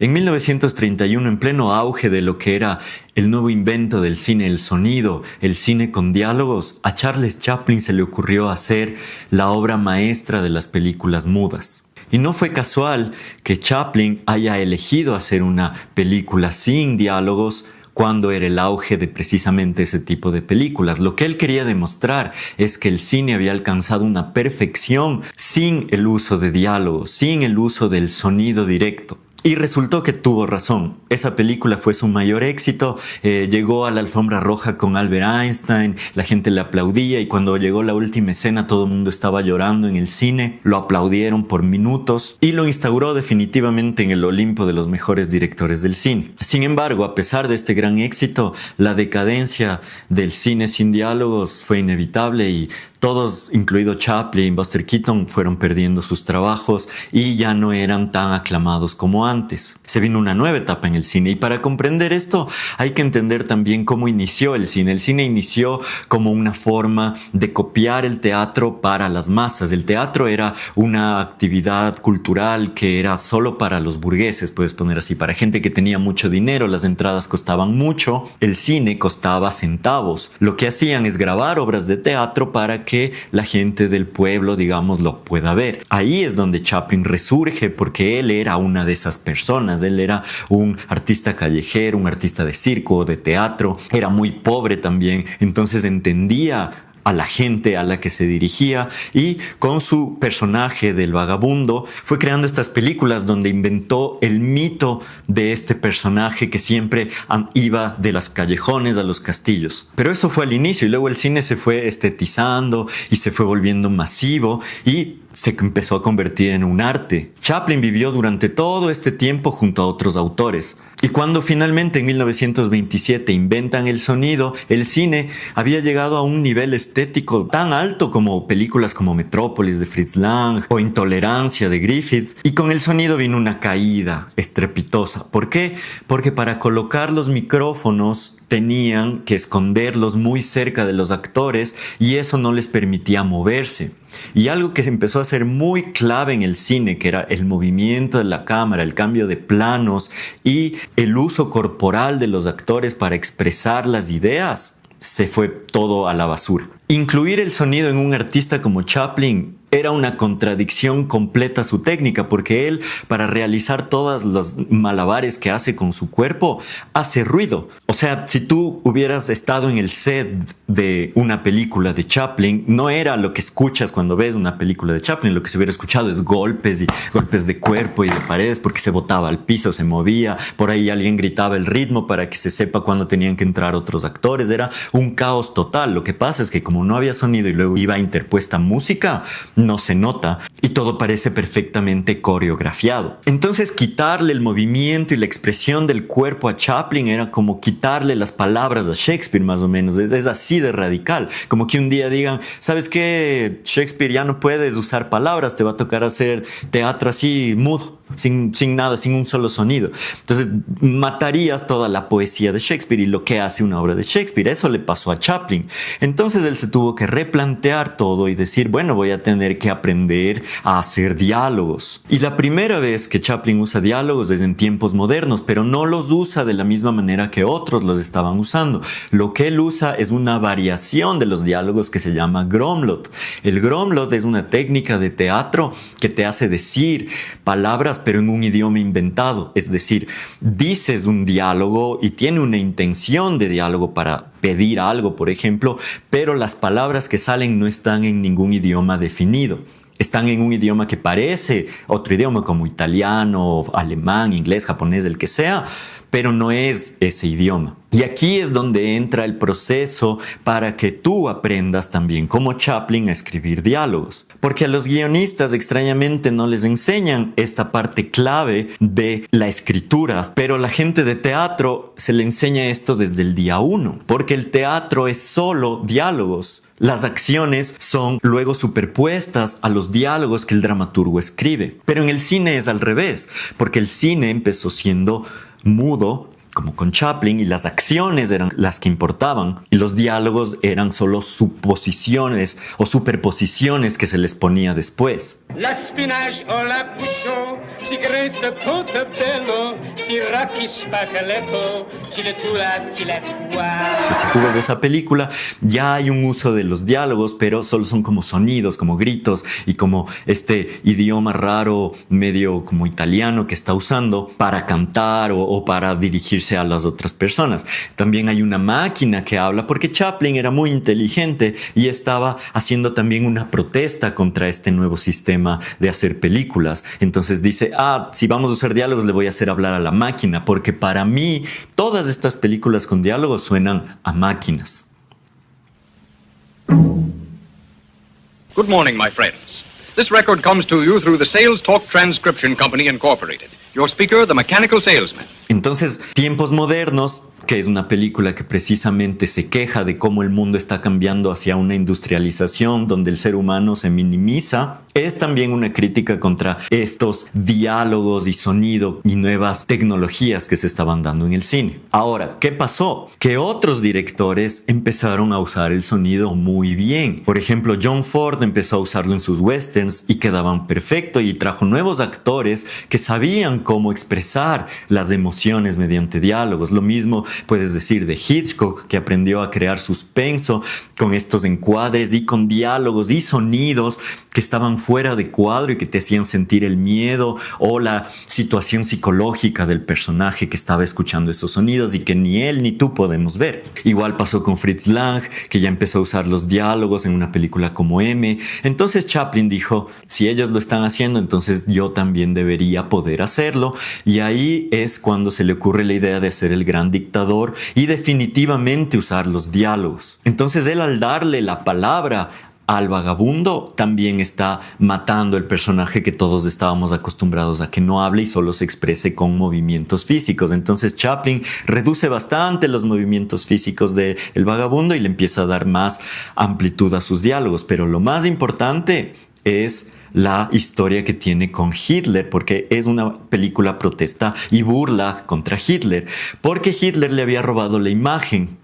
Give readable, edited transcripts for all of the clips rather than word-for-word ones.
En 1931, en pleno auge de lo que era el nuevo invento del cine, el sonido, el cine con diálogos, a Charles Chaplin se le ocurrió hacer la obra maestra de las películas mudas. Y no fue casual que Chaplin haya elegido hacer una película sin diálogos cuando era el auge de precisamente ese tipo de películas. Lo que él quería demostrar es que el cine había alcanzado una perfección sin el uso de diálogos, sin el uso del sonido directo. Y resultó que tuvo razón. Esa película fue su mayor éxito. Llegó a la alfombra roja con Albert Einstein, la gente le aplaudía y cuando llegó la última escena todo el mundo estaba llorando en el cine. Lo aplaudieron por minutos y lo instauró definitivamente en el Olimpo de los mejores directores del cine. Sin embargo, a pesar de este gran éxito, la decadencia del cine sin diálogos fue inevitable y todos, incluido Chaplin, Buster Keaton, fueron perdiendo sus trabajos y ya no eran tan aclamados como antes. Se vino una nueva etapa en el cine y para comprender esto hay que entender también cómo inició el cine. El cine inició como una forma de copiar el teatro para las masas. El teatro era una actividad cultural que era solo para los burgueses, puedes poner así, para gente que tenía mucho dinero, las entradas costaban mucho, el cine costaba centavos. Lo que hacían es grabar obras de teatro para que la gente del pueblo, digamos, lo pueda ver. Ahí es donde Chaplin resurge porque él era una de esas personas. Él era un artista callejero, un artista de circo, de teatro. Era muy pobre también, entonces entendía a la gente a la que se dirigía y con su personaje del vagabundo fue creando estas películas donde inventó el mito de este personaje que siempre iba de los callejones a los castillos. Pero eso fue al inicio y luego el cine se fue estetizando y se fue volviendo masivo y se empezó a convertir en un arte. Chaplin vivió durante todo este tiempo junto a otros autores. Y cuando finalmente en 1927 inventan el sonido, el cine había llegado a un nivel estético tan alto como películas como Metrópolis de Fritz Lang o Intolerancia de Griffith. Y con el sonido vino una caída estrepitosa. ¿Por qué? Porque para colocar los micrófonos tenían que esconderlos muy cerca de los actores y eso no les permitía moverse. Y algo que se empezó a hacer muy clave en el cine, que era el movimiento de la cámara, el cambio de planos y el uso corporal de los actores para expresar las ideas, se fue todo a la basura. Incluir el sonido en un artista como Chaplin era una contradicción completa a su técnica, porque él, para realizar todas los malabares que hace con su cuerpo, hace ruido. O sea, si tú hubieras estado en el set de una película de Chaplin, no era lo que escuchas cuando ves una película de Chaplin. Lo que se hubiera escuchado es golpes y golpes de cuerpo y de paredes, porque se botaba al piso, se movía, por ahí alguien gritaba el ritmo para que se sepa cuándo tenían que entrar otros actores. Era un caos total. Lo que pasa es que como no había sonido y luego iba interpuesta música, no se nota y todo parece perfectamente coreografiado. Entonces quitarle el movimiento y la expresión del cuerpo a Chaplin era como quitarle las palabras a Shakespeare, más o menos. Es así de radical. Como que un día digan, ¿sabes qué? Shakespeare, ya no puedes usar palabras, te va a tocar hacer teatro así mudo. Sin nada, sin un solo sonido. Entonces matarías toda la poesía de Shakespeare y lo que hace una obra de Shakespeare. Eso le pasó a Chaplin. Entonces él se tuvo que replantear todo y decir, bueno, voy a tener que aprender a hacer diálogos. Y la primera vez que Chaplin usa diálogos es en tiempos modernos, pero no los usa de la misma manera que otros los estaban usando. Lo que él usa es una variación de los diálogos que se llama Gromlot. El Gromlot es una técnica de teatro que te hace decir palabras pero en un idioma inventado. Es decir, dices un diálogo y tiene una intención de diálogo para pedir algo, por ejemplo, pero las palabras que salen no están en ningún idioma definido. Están en un idioma que parece otro idioma como italiano, alemán, inglés, japonés, el que sea, pero no es ese idioma. Y aquí es donde entra el proceso para que tú aprendas también, como Chaplin, a escribir diálogos. Porque a los guionistas extrañamente no les enseñan esta parte clave de la escritura, pero la gente de teatro se le enseña esto desde el día 1, porque el teatro es solo diálogos. Las acciones son luego superpuestas a los diálogos que el dramaturgo escribe. Pero en el cine es al revés, porque el cine empezó siendo mudo, como con Chaplin, y las acciones eran las que importaban, y los diálogos eran solo suposiciones o superposiciones que se les ponía después. La spinach o la bouchon, cigarette portobello, Si Rocky spoke a little, Si tú ves esa película, ya hay un uso de los diálogos, pero solo son como sonidos, como gritos y como este idioma raro, medio como italiano que está usando para cantar o para dirigirse a las otras personas. También hay una máquina que habla porque Chaplin era muy inteligente y estaba haciendo también una protesta contra este nuevo sistema de hacer películas. Entonces dice, si vamos a usar diálogos le voy a hacer hablar a la máquina, porque para mí todas estas películas con diálogos suenan a máquinas. Good morning, my friends. This record comes to you through the Sales Talk Transcription Company, Incorporated. Your speaker, the mechanical salesman. Entonces, Tiempos Modernos, que es una película que precisamente se queja de cómo el mundo está cambiando hacia una industrialización donde el ser humano se minimiza, es también una crítica contra estos diálogos y sonido y nuevas tecnologías que se estaban dando en el cine. Ahora, ¿qué pasó? Que otros directores empezaron a usar el sonido muy bien. Por ejemplo, John Ford empezó a usarlo en sus westerns y quedaban perfecto, y trajo nuevos actores que sabían cómo expresar las emociones mediante diálogos. Lo mismo puedes decir de Hitchcock, que aprendió a crear suspenso con estos encuadres y con diálogos y sonidos que estaban fuera de cuadro y que te hacían sentir el miedo o la situación psicológica del personaje que estaba escuchando esos sonidos y que ni él ni tú podemos ver. Igual pasó con Fritz Lang, que ya empezó a usar los diálogos en una película como M. Entonces Chaplin dijo, si ellos lo están haciendo, entonces yo también debería poder hacerlo. Y ahí es cuando se le ocurre la idea de ser el gran dictador y definitivamente usar los diálogos. Entonces él, al darle la palabra al vagabundo, también está matando el personaje que todos estábamos acostumbrados a que no hable y solo se exprese con movimientos físicos. Entonces Chaplin reduce bastante los movimientos físicos del vagabundo y le empieza a dar más amplitud a sus diálogos. Pero lo más importante es la historia que tiene con Hitler, porque es una película protesta y burla contra Hitler, porque Hitler le había robado la imagen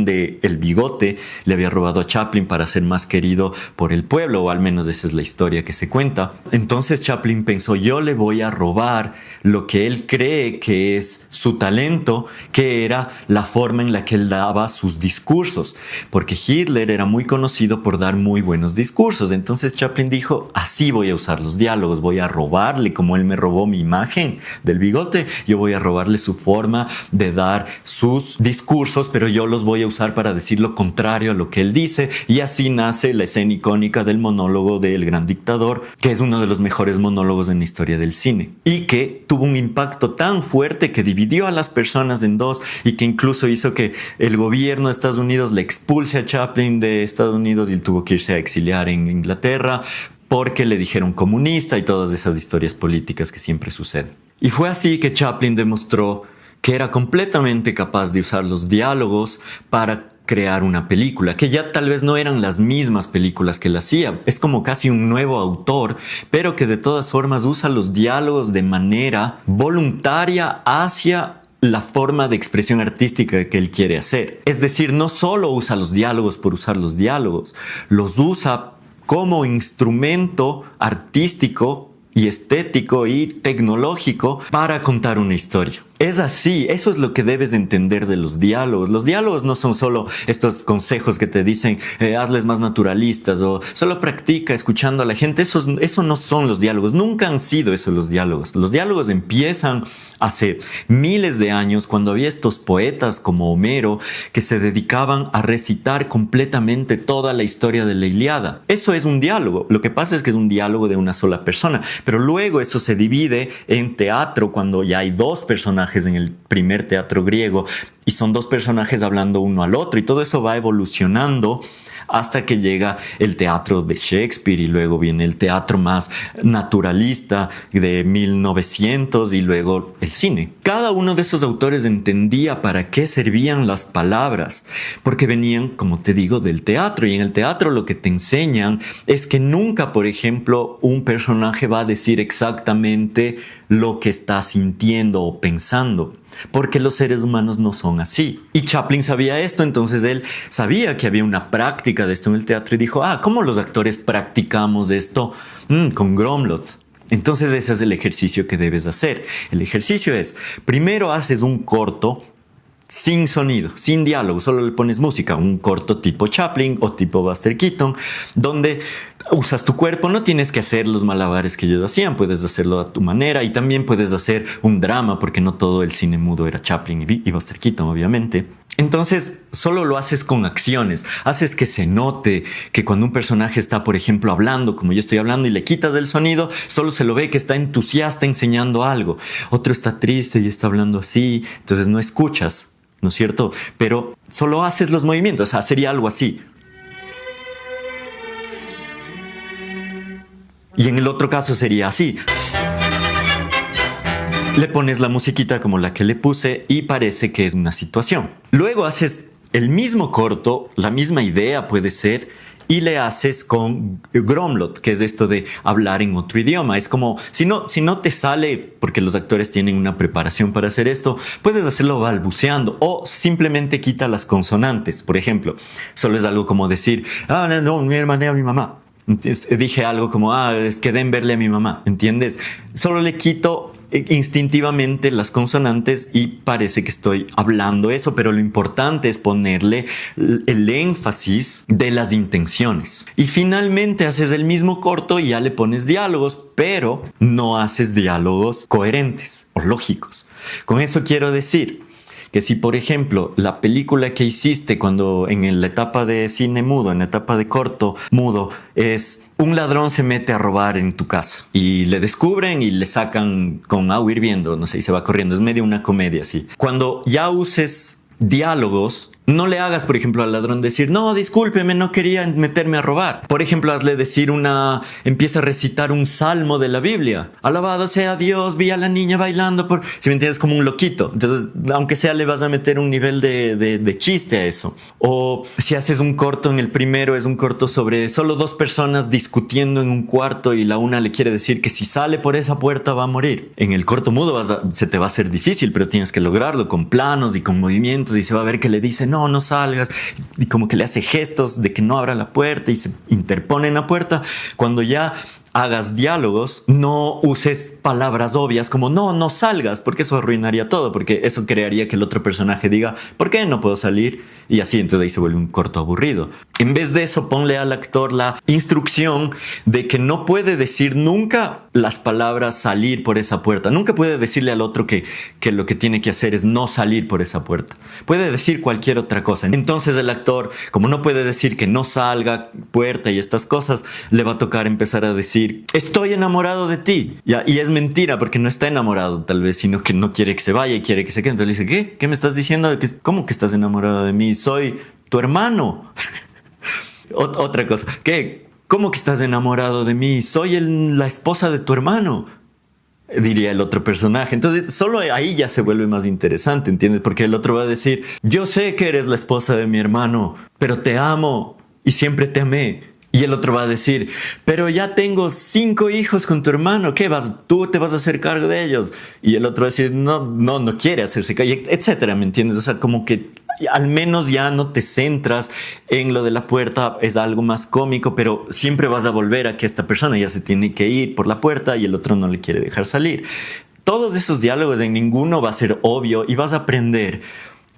de el bigote, le había robado a Chaplin para ser más querido por el pueblo, o al menos esa es la historia que se cuenta. Entonces Chaplin pensó, yo le voy a robar lo que él cree que es su talento, que era la forma en la que él daba sus discursos, porque Hitler era muy conocido por dar muy buenos discursos. Entonces Chaplin dijo, así voy a usar los diálogos, voy a robarle, como él me robó mi imagen del bigote, yo voy a robarle su forma de dar sus discursos, pero yo los voy a usar para decir lo contrario a lo que él dice, y así nace la escena icónica del monólogo del gran dictador, que es uno de los mejores monólogos en la historia del cine, y que tuvo un impacto tan fuerte que dividió a las personas en dos, y que incluso hizo que el gobierno de Estados Unidos le expulse a Chaplin de Estados Unidos y él tuvo que irse a exiliar en Inglaterra porque le dijeron comunista y todas esas historias políticas que siempre suceden. Y fue así que Chaplin demostró que era completamente capaz de usar los diálogos para crear una película, que ya tal vez no eran las mismas películas que él hacía. Es como casi un nuevo autor, pero que de todas formas usa los diálogos de manera voluntaria hacia la forma de expresión artística que él quiere hacer. Es decir, no solo usa los diálogos por usar los diálogos, los usa como instrumento artístico y estético y tecnológico para contar una historia. Es así, eso es lo que debes entender de los diálogos. Los diálogos no son solo estos consejos que te dicen hazles más naturalistas o solo practica escuchando a la gente. Eso no son los diálogos, nunca han sido eso los diálogos. Los diálogos empiezan hace miles de años, cuando había estos poetas como Homero que se dedicaban a recitar completamente toda la historia de la Ilíada. Eso es un diálogo. Lo que pasa es que es un diálogo de una sola persona, pero luego eso se divide en teatro cuando ya hay dos personajes en el primer teatro griego y son dos personajes hablando uno al otro, y todo eso va evolucionando hasta que llega el teatro de Shakespeare y luego viene el teatro más naturalista de 1900 y luego el cine. Cada uno de esos autores entendía para qué servían las palabras, porque venían, como te digo, del teatro, y en el teatro lo que te enseñan es que nunca, por ejemplo, un personaje va a decir exactamente lo que está sintiendo o pensando, porque los seres humanos no son así. Y Chaplin sabía esto, entonces él sabía que había una práctica de esto en el teatro y dijo, ¿cómo los actores practicamos esto? Con Gromlot. Entonces ese es el ejercicio que debes hacer. El ejercicio es, primero haces un corto sin sonido, sin diálogo, solo le pones música, un corto tipo Chaplin o tipo Buster Keaton, donde usas tu cuerpo, no tienes que hacer los malabares que ellos hacían, puedes hacerlo a tu manera y también puedes hacer un drama, porque no todo el cine mudo era Chaplin y Buster Keaton, obviamente. Entonces, solo lo haces con acciones, haces que se note que cuando un personaje está, por ejemplo, hablando, como yo estoy hablando, y le quitas el sonido, solo se lo ve que está entusiasta enseñando algo. Otro está triste y está hablando así, entonces no escuchas, ¿no es cierto? Pero solo haces los movimientos, o sea, sería algo así. Y en el otro caso sería así. Le pones la musiquita como la que le puse y parece que es una situación. Luego haces el mismo corto, la misma idea puede ser, y le haces con Gromlot, que es esto de hablar en otro idioma. Es como, si no te sale, porque los actores tienen una preparación para hacer esto, puedes hacerlo balbuceando o simplemente quita las consonantes. Por ejemplo, solo es algo como decir, no, mi hermana a mi mamá. Dije algo como, es que den verle a mi mamá, ¿entiendes? Solo le quito instintivamente las consonantes y parece que estoy hablando eso, pero lo importante es ponerle el énfasis de las intenciones. Y finalmente haces el mismo corto y ya le pones diálogos, pero no haces diálogos coherentes o lógicos. Con eso quiero decir que si, por ejemplo, la película que hiciste cuando en la etapa de cine mudo, en la etapa de corto mudo, es un ladrón se mete a robar en tu casa y le descubren y le sacan con agua hirviendo, no sé, y se va corriendo. Es medio una comedia así. Cuando ya uses diálogos, no le hagas, por ejemplo, al ladrón decir, no, discúlpeme, no quería meterme a robar. Por ejemplo, hazle decir empieza a recitar un salmo de la Biblia. Alabado sea Dios, vi a la niña bailando si me entiendes, como un loquito. Entonces, aunque sea, le vas a meter un nivel de chiste a eso. O si haces un corto, en el primero es un corto sobre solo dos personas discutiendo en un cuarto y la una le quiere decir que si sale por esa puerta va a morir. En el corto mudo se te va a hacer difícil, pero tienes que lograrlo con planos y con movimientos y se va a ver que le dice, no salgas, y como que le hace gestos de que no abra la puerta y se interpone en la puerta. Cuando ya hagas diálogos, no uses palabras obvias como no salgas, porque eso arruinaría todo, porque eso crearía que el otro personaje diga, ¿por qué no puedo salir? Y así, entonces ahí se vuelve un corto aburrido. En vez de eso, ponle al actor la instrucción de que no puede decir nunca las palabras salir por esa puerta. Nunca puede decirle al otro que lo que tiene que hacer es no salir por esa puerta. Puede decir cualquier otra cosa. Entonces el actor, como no puede decir que no salga, puerta y estas cosas, le va a tocar empezar a decir, estoy enamorado de ti. Y es mentira, porque no está enamorado tal vez, sino que no quiere que se vaya y quiere que se quede. Entonces le dice, ¿qué me estás diciendo? ¿Cómo que estás enamorado de mí? Soy tu hermano. Otra cosa, ¿qué? ¿Cómo que estás enamorado de mí? Soy la esposa de tu hermano, diría el otro personaje. Entonces, solo ahí ya se vuelve más interesante, ¿entiendes? Porque el otro va a decir, yo sé que eres la esposa de mi hermano, pero te amo y siempre te amé. Y el otro va a decir, pero ya tengo 5 hijos con tu hermano, ¿qué tú te vas a hacer cargo de ellos? Y el otro va a decir, no quiere hacerse cargo, etcétera, ¿me entiendes? O sea, como que al menos ya no te centras en lo de la puerta, es algo más cómico, pero siempre vas a volver a que esta persona ya se tiene que ir por la puerta y el otro no le quiere dejar salir. Todos esos diálogos, en ninguno va a ser obvio y vas a aprender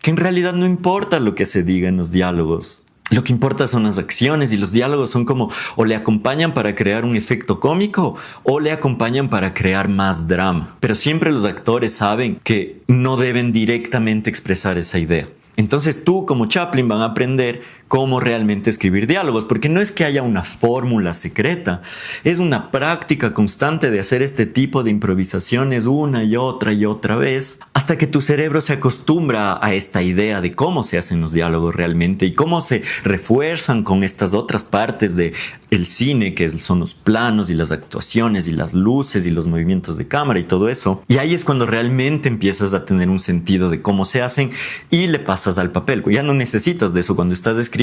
que en realidad no importa lo que se diga en los diálogos. Lo que importa son las acciones, y los diálogos son como o le acompañan para crear un efecto cómico o le acompañan para crear más drama. Pero siempre los actores saben que no deben directamente expresar esa idea. Entonces tú como Chaplin van a aprender cómo realmente escribir diálogos, porque no es que haya una fórmula secreta, es una práctica constante de hacer este tipo de improvisaciones una y otra vez, hasta que tu cerebro se acostumbra a esta idea de cómo se hacen los diálogos realmente y cómo se refuerzan con estas otras partes de el cine, que son los planos y las actuaciones y las luces y los movimientos de cámara y todo eso. Y ahí es cuando realmente empiezas a tener un sentido de cómo se hacen y le pasas al papel. Ya no necesitas de eso cuando estás escribiendo.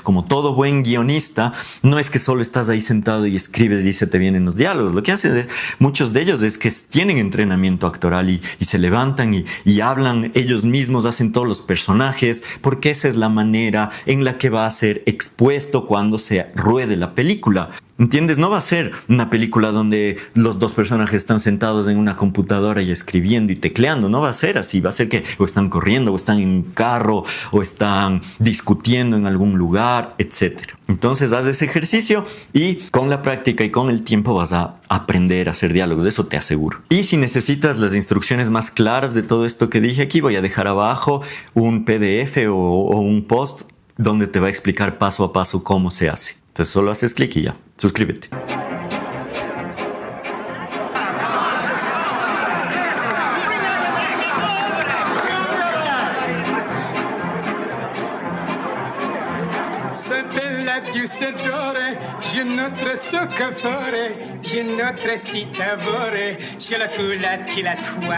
Como todo buen guionista, no es que solo estás ahí sentado y escribes y se te vienen los diálogos. Lo que hacen muchos de ellos es que tienen entrenamiento actoral y se levantan y hablan ellos mismos, hacen todos los personajes, porque esa es la manera en la que va a ser expuesto cuando se ruede la película. ¿Entiendes? No va a ser una película donde los dos personajes están sentados en una computadora y escribiendo y tecleando. No va a ser así. Va a ser que o están corriendo, o están en un carro, o están discutiendo en algún lugar, etc. Entonces haz ese ejercicio y con la práctica y con el tiempo vas a aprender a hacer diálogos. Eso te aseguro. Y si necesitas las instrucciones más claras de todo esto que dije aquí, voy a dejar abajo un PDF o un post donde te va a explicar paso a paso cómo se hace. Entonces solo haces clic y ya. Suscríbete. C'était la douce d'ore, je notre soccofore, je notre citavore, je la tula tila toi.